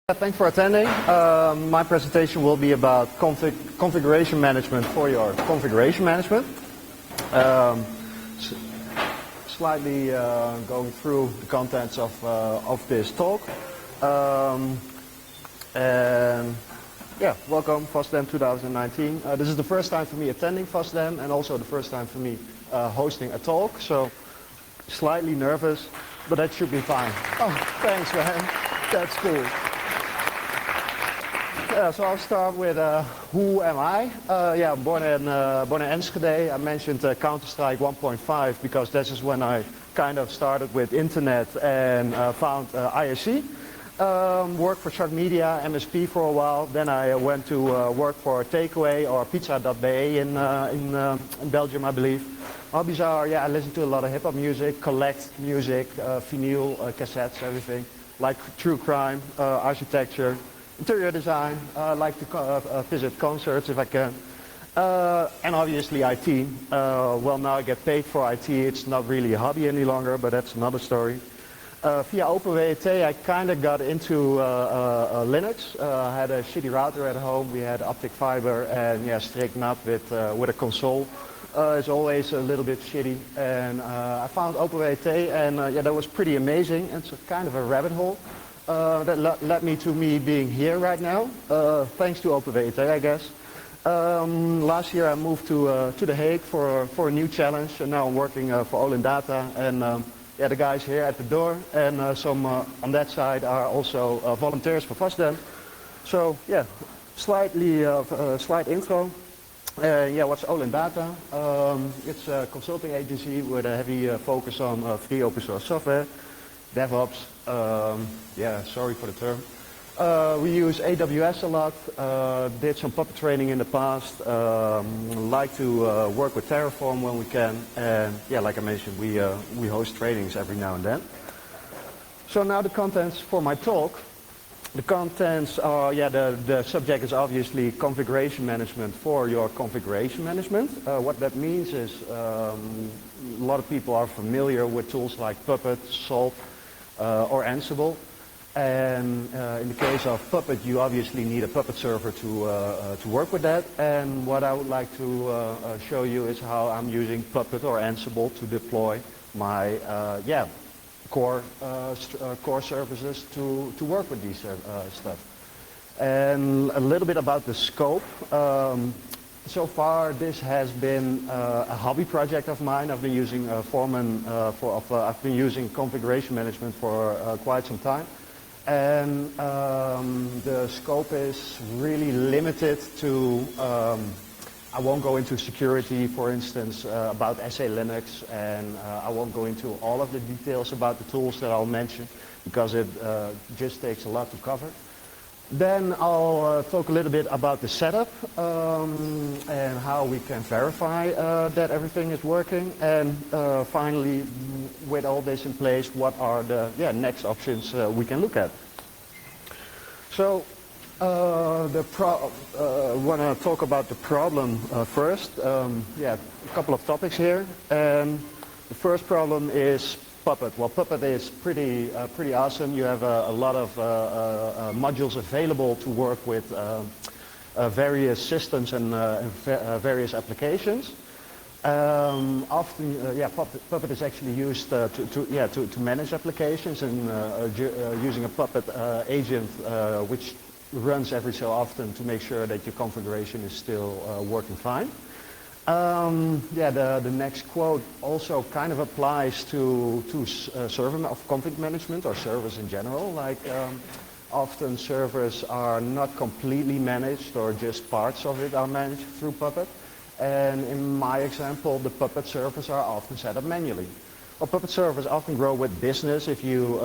Thanks for attending. My presentation will be about configuration management for your configuration management. Slightly going through the contents of this talk. Welcome FOSDEM 2019. This is the first time for me attending FOSDEM and also the first time for me hosting a talk. So slightly nervous, but that should be fine. Oh, thanks, man. That's cool. So I'll start with who am I? I'm born in Enschede. I mentioned Counter-Strike 1.5 because this is when I kind of started with internet and found ISC. Worked for Shark Media, MSP for a while. Then I went to work for Takeaway or Pizza.be in Belgium, I believe. Hobbies are, I listen to a lot of hip-hop music, collect music, vinyl, cassettes, everything. Like true crime, architecture. Interior design, I like to visit concerts if I can, and obviously IT. Well, now I get paid for IT, it's not really a hobby any longer, but that's another story. Via OpenWrt I kind of got into Linux. I had a shitty router at home, we had optic fiber and strict NAT with a console. It's always a little bit shitty, and I found OpenWrt and that was pretty amazing. It's kind of a rabbit hole. That led me to me being here right now, thanks to OpenWrt, I guess. Last year I moved to The Hague for a new challenge, and now I'm working for Olin Data, and the guys here at the door, and some on that side are also volunteers for FOSDEM. So slight intro. What's Olin Data? It's a consulting agency with a heavy focus on free open source software. DevOps, sorry for the term. We use AWS a lot, did some Puppet training in the past, like to work with Terraform when we can, and like I mentioned, we host trainings every now and then. So now the contents for my talk. The contents are, the subject is obviously configuration management for your configuration management. What that means is a lot of people are familiar with tools like Puppet, Salt, or Ansible, and in the case of Puppet you obviously need a Puppet server to work with that, and what I would like to show you is how I'm using Puppet or Ansible to deploy my core services to work with these stuff. And a little bit about the scope. So far, this has been a hobby project of mine. I've been using I've been using configuration management for quite some time, and the scope is really limited to. I won't go into security, for instance, about SA Linux, and I won't go into all of the details about the tools that I'll mention because it just takes a lot to cover. Then I'll talk a little bit about the setup and how we can verify that everything is working, and finally, with all this in place, what are the next options we can look at. So want to talk about the problem first. A couple of topics here, and the first problem is Puppet. Well, Puppet is pretty awesome. You have a lot of modules available to work with various systems and various applications. Puppet is actually used to manage applications, and using a Puppet agent which runs every so often to make sure that your configuration is still working fine. The next quote also kind of applies to server of config management or servers in general. Like often servers are not completely managed, or just parts of it are managed through Puppet. And in my example, the Puppet servers are often set up manually. Well, Puppet servers often grow with business. If you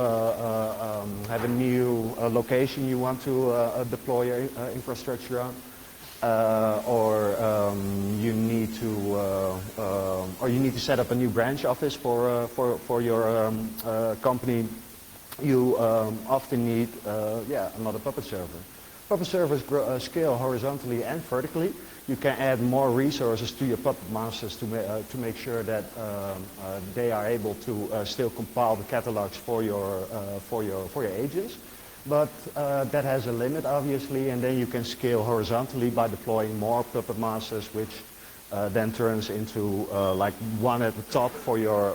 have a new location you want to deploy your infrastructure on. Or you need to set up a new branch office for your company. You often need another Puppet server. Puppet servers scale horizontally and vertically. You can add more resources to your Puppet masters to make sure that they are able to still compile the catalogs for your agents. but that has a limit obviously, and then you can scale horizontally by deploying more puppet masters, which then turns into like one at the top for your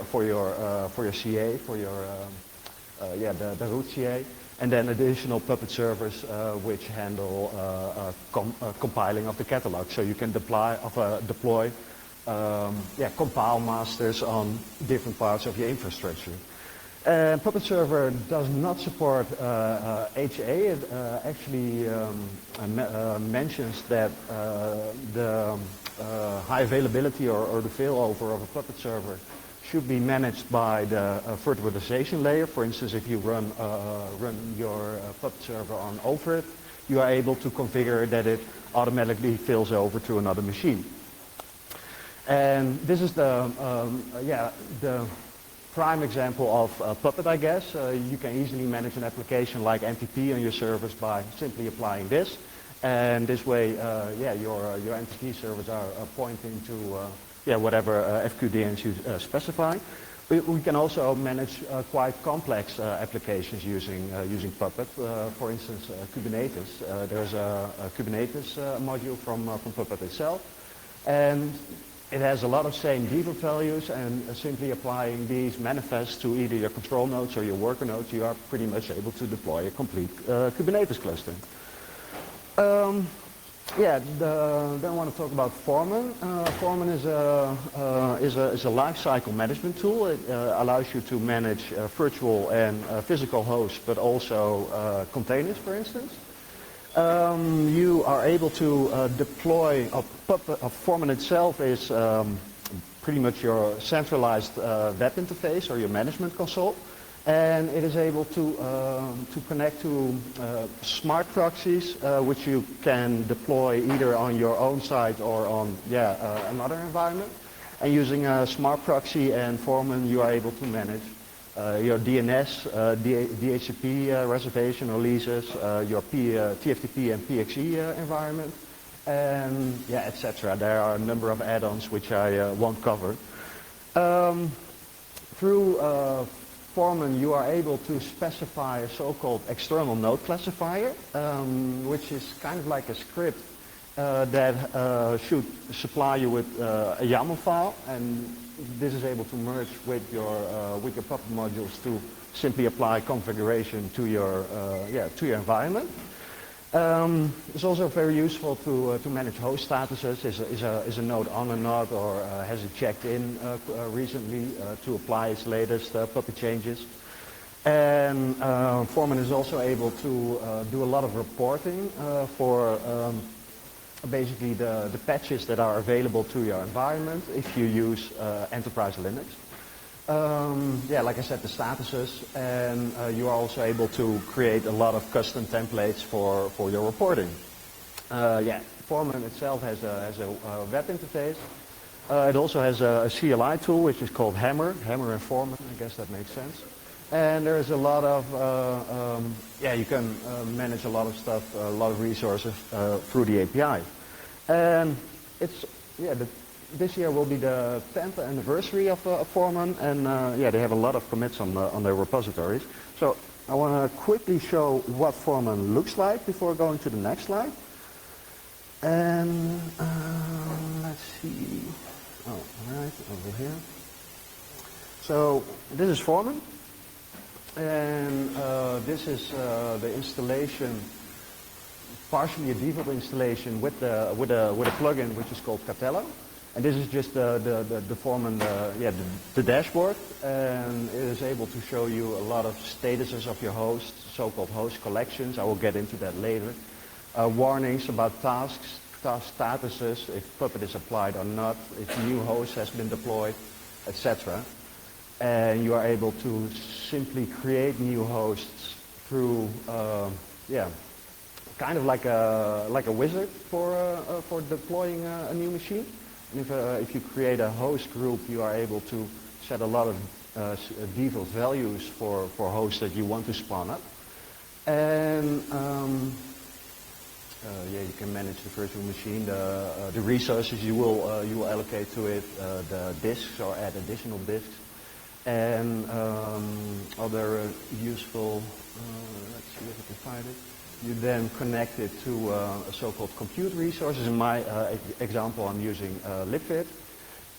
CA, for your the root CA, and then additional puppet servers which handle compiling of the catalog. So you can deploy compile masters on different parts of your infrastructure. Puppet Server does not support HA. It actually mentions that the high availability or the failover of a Puppet Server should be managed by the virtualization layer. For instance, if you run your Puppet Server on over it, you are able to configure that it automatically fails over to another machine. And this is the prime example of Puppet, I guess. You can easily manage an application like NTP on your servers by simply applying this. And this way, your NTP servers are pointing to whatever FQDNs you specify. We can also manage quite complex applications using Puppet. For instance, Kubernetes. There's a Kubernetes module from Puppet itself, and it has a lot of same default values, and simply applying these manifests to either your control nodes or your worker nodes, you are pretty much able to deploy a complete Kubernetes cluster. Then I want to talk about Foreman. Foreman is a lifecycle management tool. It allows you to manage virtual and physical hosts, but also containers, for instance. You are able to deploy Foreman itself is pretty much your centralized web interface or your management console. And it is able to connect to smart proxies, which you can deploy either on your own site or on another environment. And using a smart proxy and Foreman, you are able to manage your DNS, DHCP reservation or leases, your TFTP and PXE environment, and etc. There are a number of add-ons which I won't cover. Through Foreman, you are able to specify a so-called external node classifier, which is kind of like a script that should supply you with a YAML file, and this is able to merge with your Puppet modules to simply apply configuration to your environment. It's also very useful to manage host statuses. Is a node on or not, or has it checked in recently to apply its latest Puppet changes. And Foreman is also able to do a lot of reporting for basically the patches that are available to your environment if you use Enterprise Linux. Like I said, the statuses, and you are also able to create a lot of custom templates for your reporting. Foreman itself has a web interface. It also has a CLI tool which is called Hammer and Foreman. I guess that makes sense. And there's a lot of you can manage a lot of stuff, a lot of resources through the API. And it's this year will be the 10th anniversary of Foreman, and they have a lot of commits on their repositories. So I want to quickly show what Foreman looks like before going to the next slide. And let's see. Oh, all right, over here. So this is Foreman, and this is the installation. Partially a default installation with a plugin which is called Catello. And this is just the Foreman, the dashboard, and it is able to show you a lot of statuses of your hosts, so-called host collections. I will get into that later. Warnings about tasks, task statuses, if Puppet is applied or not, if new host has been deployed, etc. And you are able to simply create new hosts through, kind of like a wizard for deploying a new machine. And if you create a host group, you are able to set a lot of default values for hosts that you want to spawn up. And you can manage the virtual machine, the resources you will allocate to it, the disks or add additional disks. and other useful, let's see if I can find it. You then connect it to a so-called compute resources. In my example, I'm using libvirt.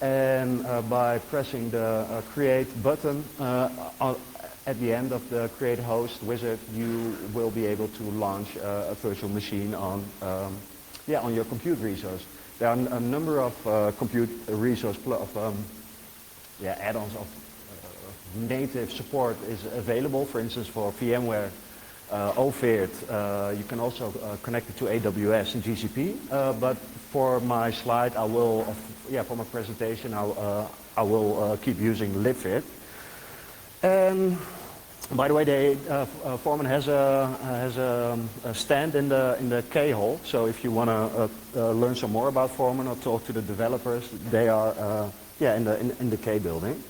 And by pressing the create button at the end of the create host wizard, you will be able to launch a virtual machine on your compute resource. There are a number of compute resource add-ons of native support is available. For instance, for VMware, OVIRT, you can also connect it to AWS and GCP. But for my slide, I will, for my presentation, I will keep using libvirt. And by the way, Foreman has a stand in the K hall. So if you want to learn some more about Foreman or talk to the developers, they are in the K building.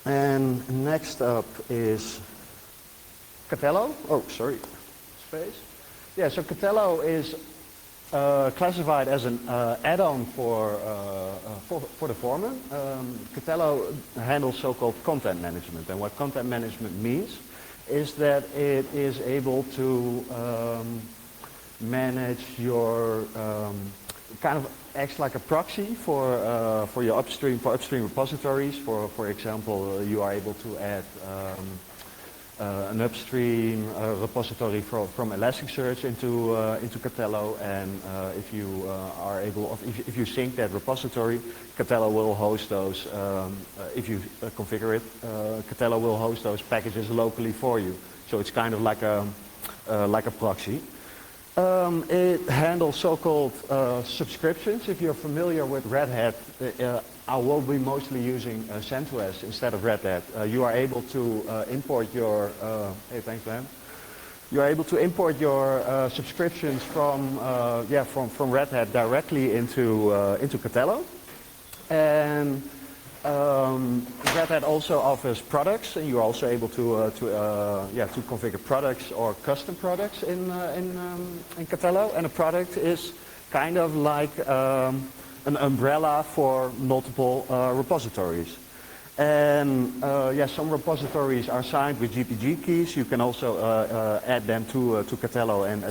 And next up is Catello. Oh, sorry, space. Yeah, so Catello is classified as an add-on for the Foreman. Catello handles so-called content management, and what content management means is that it is able to manage your kind of acts like a proxy for your upstream repositories. For example, you are able to add an upstream repository from Elasticsearch into Catello, and if you are able, if you sync that repository, Catello will host those. If you configure it, Catello will host those packages locally for you. So it's kind of like a proxy. It handles so-called subscriptions. If you're familiar with Red Hat, I will be mostly using CentOS instead of Red Hat. You are able to import your hey, thanks, man. You are able to import your subscriptions from Red Hat directly into Catello, and Red Hat also offers products, and you're also able to configure products or custom products in Catello. And a product is kind of like an umbrella for multiple repositories. And some repositories are signed with GPG keys. You can also add them to Catello and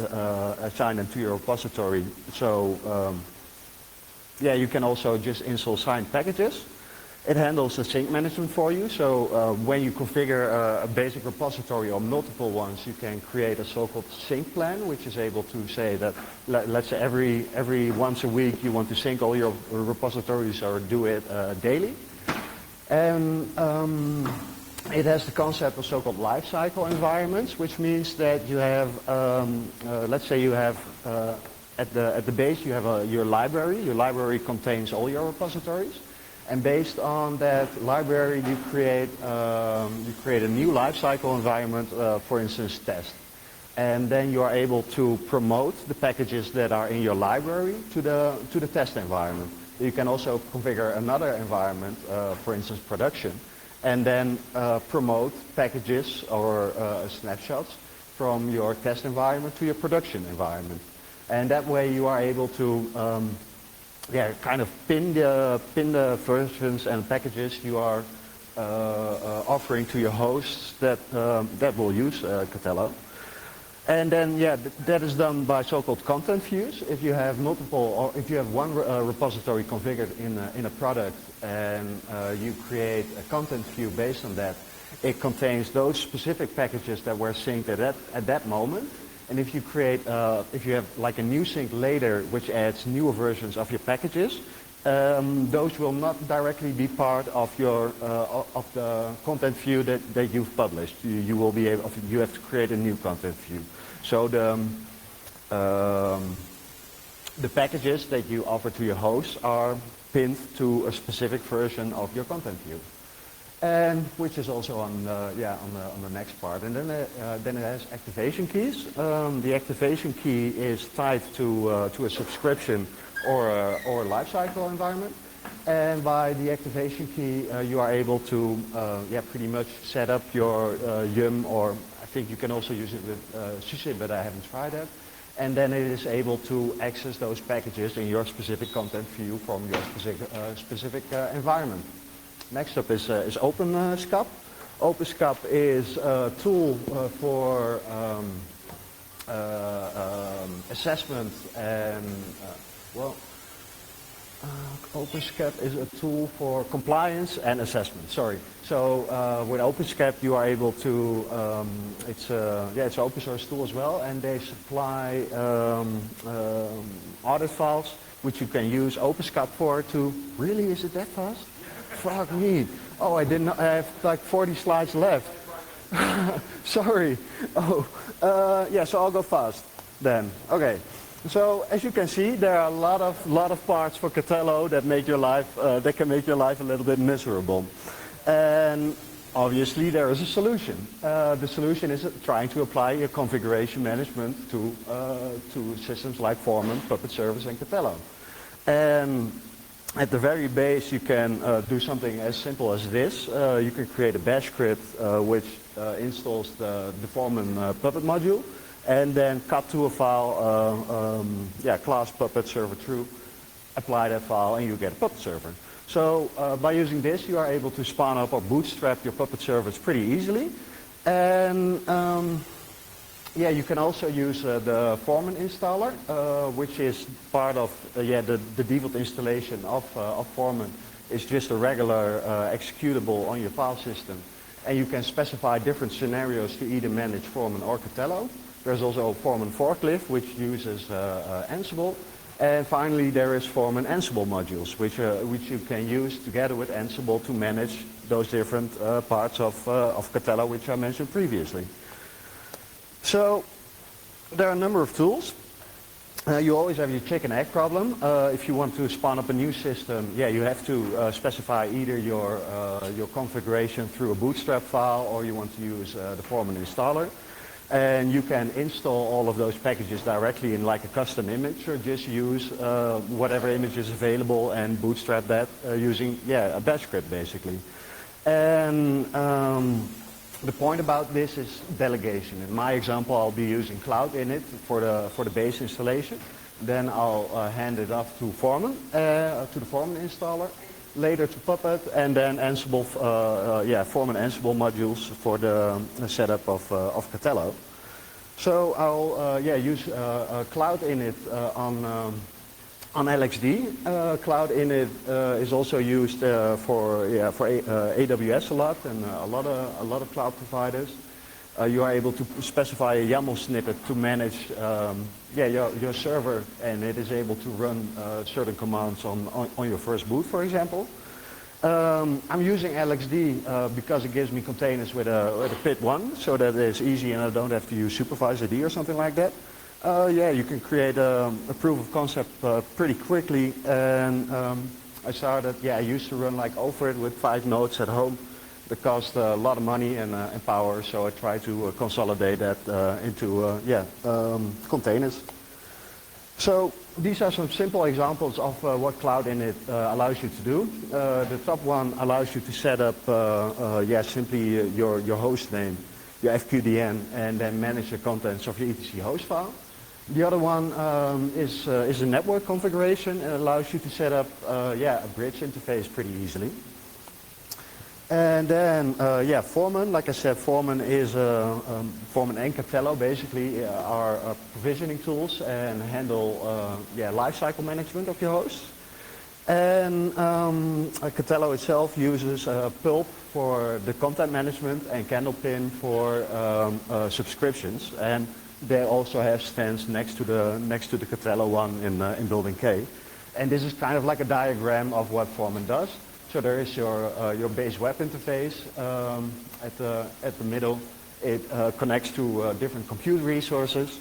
assign them to your repository. So you can also just install signed packages. It handles the sync management for you. So when you configure a basic repository or multiple ones, you can create a so-called sync plan, which is able to say that, let's say every once a week you want to sync all your repositories or do it daily. And it has the concept of so-called lifecycle environments, which means that you have, let's say you have at the base you have your library. Your library contains all your repositories. And based on that library, you create a new lifecycle environment, for instance, test. And then you are able to promote the packages that are in your library to the test environment. You can also configure another environment, for instance, production, and then promote packages or snapshots from your test environment to your production environment. And that way you are able to kind of pin the versions and packages you are offering to your hosts that will use Catello. And then that is done by so-called content views. If you have multiple, or if you have one repository configured in a product and you create a content view based on that, it contains those specific packages that were synced at that moment. And if you create, if you have like a new sync later, which adds newer versions of your packages, those will not directly be part of your of the content view that you've published. You will be able, you have to create a new content view. So the packages that you offer to your hosts are pinned to a specific version of your content view. And which is also on the next part. And then it has activation keys. The activation key is tied to a subscription or a lifecycle environment. And by the activation key, you are able to pretty much set up your yum, or I think you can also use it with SysIM, but I haven't tried that. And then it is able to access those packages in your specific content view from your specific environment. Next up is OpenSCAP. OpenSCAP is a tool for assessment and, OpenSCAP is a tool for compliance and assessment, sorry. So with OpenSCAP you are able to, it's an open source tool as well, and they supply audit files which you can use OpenSCAP for to, really, is it that fast? Fuck me. Oh, I have like 40 slides left. Sorry. Oh, so I'll go fast then. Okay. So as you can see, there are a lot of parts for Catello that make your life, that can make your life a little bit miserable. And obviously there is a solution. The solution is trying to apply your configuration management to systems like Foreman, Puppet Service, and Catello. And at the very base, you can do something as simple as this. You can create a bash script which installs the Foreman Puppet module, and then cut to a file, class Puppet server true, apply that file, and you get a Puppet server. So by using this, you are able to spawn up or bootstrap your Puppet servers pretty easily. And you can also use the Foreman installer, which is part of the default installation of Foreman. It's just a regular executable on your file system. And you can specify different scenarios to either manage Foreman or Catello. There's also Foreman Forklift, which uses Ansible. And finally, there is Foreman Ansible modules, which you can use together with Ansible to manage those different parts of Catello, which I mentioned previously. So there are a number of tools. You always have your chicken egg problem. If you want to spawn up a new system, you have to specify either your configuration through a bootstrap file, or you want to use the Foreman installer. And you can install all of those packages directly in like a custom image, or just use whatever image is available and bootstrap that using a bash script basically. And the point about this is delegation. In my example, I'll be using Cloud Init for the base installation. Then I'll hand it off to Foreman, to the Foreman installer, later to Puppet, and then Ansible, Foreman Ansible modules for the setup of Catello. So I'll use Cloud Init on LXD. Cloud Init is also used for AWS a lot, and a lot of cloud providers. You are able to specify a YAML snippet to manage your server, and it is able to run certain commands on your first boot, for example. I'm using LXD because it gives me containers with a PID1, so that it's easy and I don't have to use supervised ID or something like that. You can create a proof of concept pretty quickly, and I started, I used to run like over it with 5 nodes at home. That cost a lot of money and power, so I try to consolidate that into containers. So these are some simple examples of what Cloud Init allows you to do. The top one allows you to set up simply your host name, your FQDN, and then manage the contents of your etc host file. The other one is a network configuration, and allows you to set up a bridge interface pretty easily. And then, Foreman, like I said, Foreman is Foreman and Catello basically are provisioning tools and handle lifecycle management of your hosts. And Catello itself uses Pulp for the content management and Candlepin for subscriptions. And they also have stands next to the Catello one in Building K. And this is kind of like a diagram of what Foreman does. So there is your base web interface at the middle. It connects to different compute resources,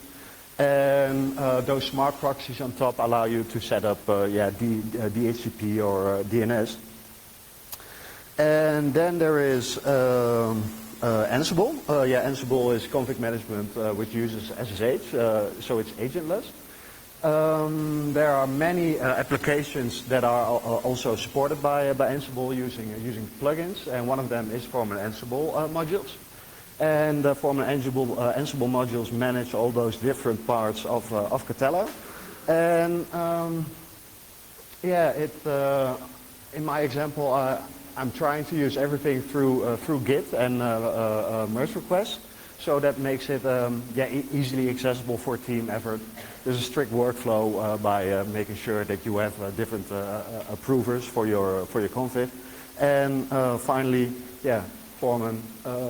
and those smart proxies on top allow you to set up DHCP or DNS. And then there is Ansible. Ansible is config management which uses SSH, so it's agentless. There are many applications that are also supported by Ansible using plugins, and one of them is Foreman Ansible modules. And the Foreman Ansible modules manage all those different parts of Catello. And in my example, I'm trying to use everything through Git and merge requests, so that makes it easily accessible for team effort. There's a strict workflow by making sure that you have different approvers for your config. And finally, Foreman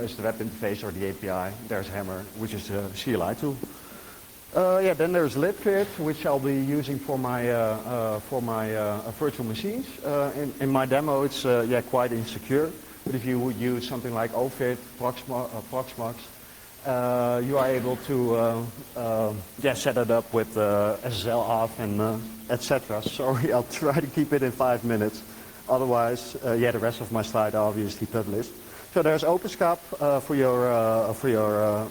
is the web interface or the API. There's Hammer, which is a CLI tool. Then there's libvirt, which I'll be using for my virtual machines. In my demo, it's quite insecure. But if you would use something like OVIrt, Proxmox, you are able to set it up with SSL auth and etc. Sorry, I'll try to keep it in 5 minutes. Otherwise, the rest of my slide are obviously published. So there's OpenSCAP for your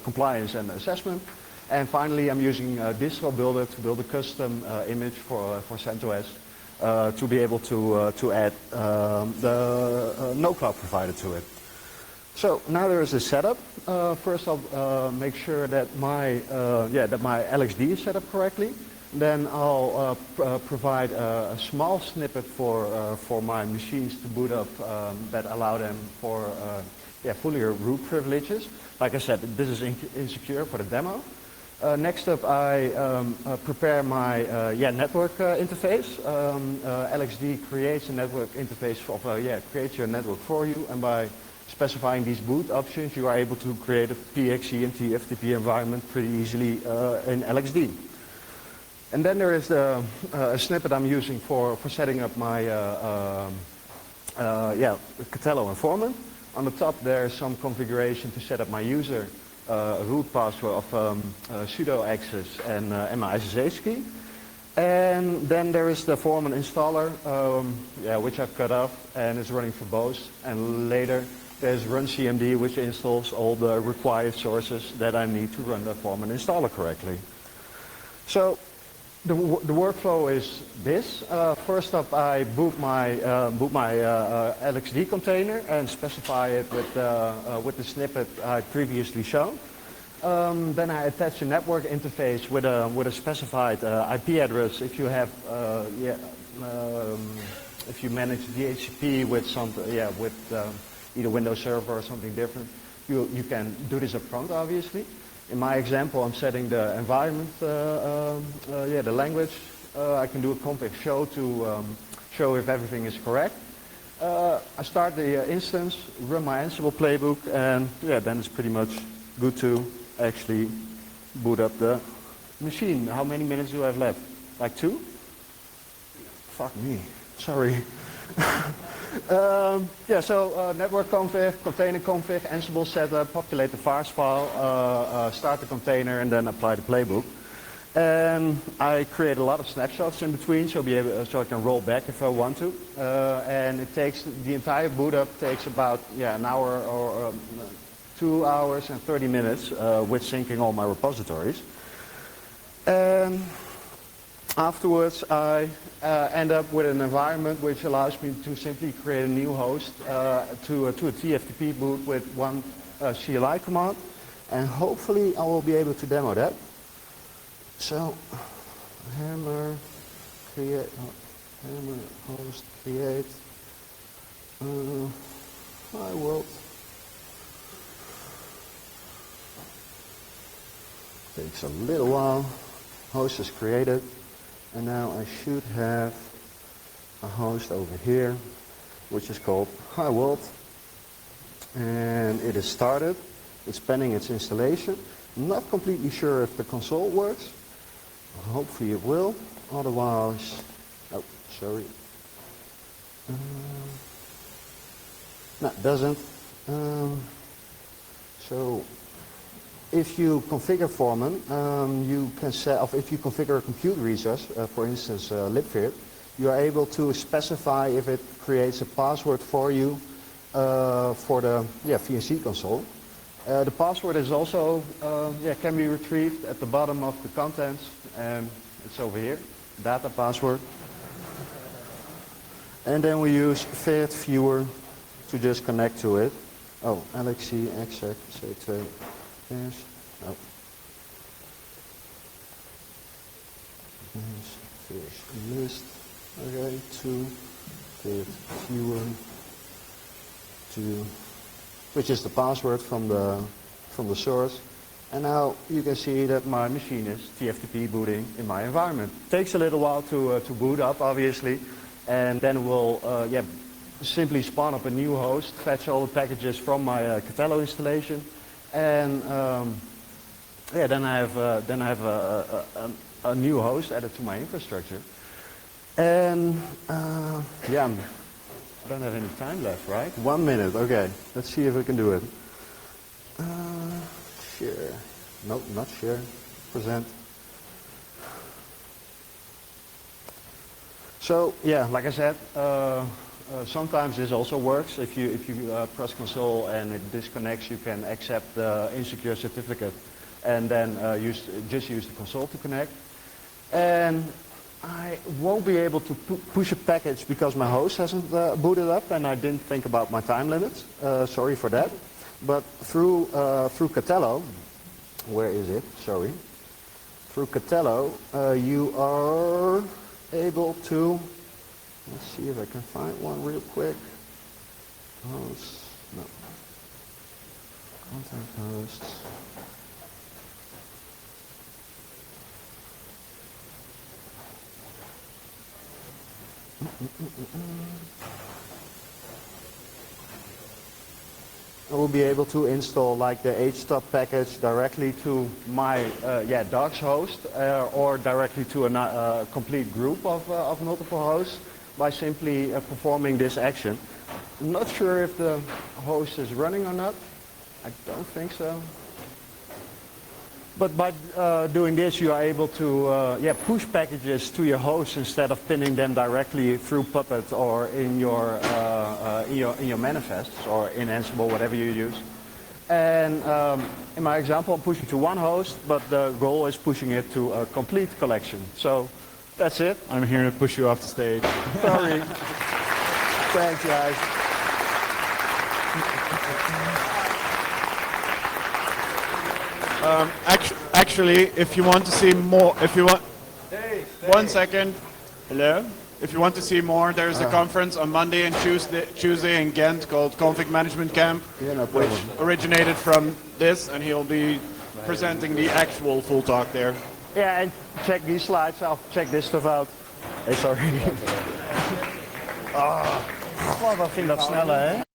compliance and assessment. And finally, I'm using Distro Builder to build a custom image for CentOS to be able to add the no-cloud provider to it. So now there is a setup. First, I'll make sure that my LXD is set up correctly. Then I'll provide a small snippet for my machines to boot up that allow them for fully root privileges. Like I said, this is insecure for the demo. Next up, I prepare my network interface. LXD creates a network interface creates your network for you, and by specifying these boot options, you are able to create a PXE and TFTP environment pretty easily in LXD. And then there is a snippet I'm using for setting up my Catello and Foreman. On the top there's some configuration to set up my user root password of sudo access and my SSH key. And then there is the Foreman installer, which I've cut off and is running for both. And later there's run CMD, which installs all the required sources that I need to run the Foreman installer correctly. So the workflow is this. First up, I boot my LXD container and specify it with the snippet I previously shown. Then I attach a network interface with a specified IP address. If you have if you manage DHCP with either Windows Server or something different, you can do this up front, obviously. In my example, I'm setting the environment, the language. I can do a config show to show if everything is correct. I start the instance, run my Ansible playbook, and then it's pretty much good to actually boot up the machine. How many minutes do I have left? Like 2? Fuck me. Sorry. Network config, container config, Ansible setup, populate the vars file, start the container, and then apply the playbook. And I create a lot of snapshots in between, so I can roll back if I want to. And it takes the entire boot up takes about an hour or 2 hours and 30 minutes with syncing all my repositories. And afterwards, I end up with an environment which allows me to simply create a new host to a TFTP boot with one CLI command, and hopefully I will be able to demo that. So, hammer create, hammer host create. I will. Takes a little while. Host is created. And now I should have a host over here, which is called Hi World. And it is started. It's pending its installation. I'm not completely sure if the console works. Hopefully it will. Otherwise, oh, sorry. No, it doesn't. So if you configure Foreman, you can set, if you configure a compute resource, for instance libvirt, you are able to specify if it creates a password for you for the VNC console. The password is also can be retrieved at the bottom of the contents, and it's over here, data password. And then we use virt viewer to just connect to it. Oh, LXC exec c2. Yes. Oh. Yes. List. Okay. 2. Pit Q1 to, which is the password from the source. And now you can see that my machine is TFTP booting in my environment. Takes a little while to boot up, obviously, and then we'll simply spawn up a new host, fetch all the packages from my Catello installation, and then I have a new host added to my infrastructure. And I don't have any time left, right? 1 minute, okay. Let's see if we can do it. Share. Nope, not share. Present. So yeah, like I said, sometimes this also works. If you press console and it disconnects, you can accept the insecure certificate and then just use the console to connect. And I won't be able to push a package because my host hasn't booted up, and I didn't think about my time limits. Sorry for that. But through Catello, where is it? Sorry. Through Catello, you are able to, let's see if I can find one real quick. Hosts, no. Contact hosts. I will be able to install like the htop package directly to my docs host or directly to a complete group of multiple hosts by simply performing this action. I'm not sure if the host is running or not. I don't think so. But by doing this, you are able to push packages to your host instead of pinning them directly through Puppet or in your manifests or in Ansible, whatever you use. And in my example, I'm pushing to one host, but the goal is pushing it to a complete collection. So that's it. I'm here to push you off the stage. Sorry. Thanks, guys. Actually, if you want to see more, one second, hello. If you want to see more, there's a conference on Monday and Tuesday in Ghent called Config Management Camp, which originated from this, and he'll be presenting the actual full talk there. Yeah, and check these slides. I'll check this stuff out. Hey, sorry. Wat ging dat sneller, hè?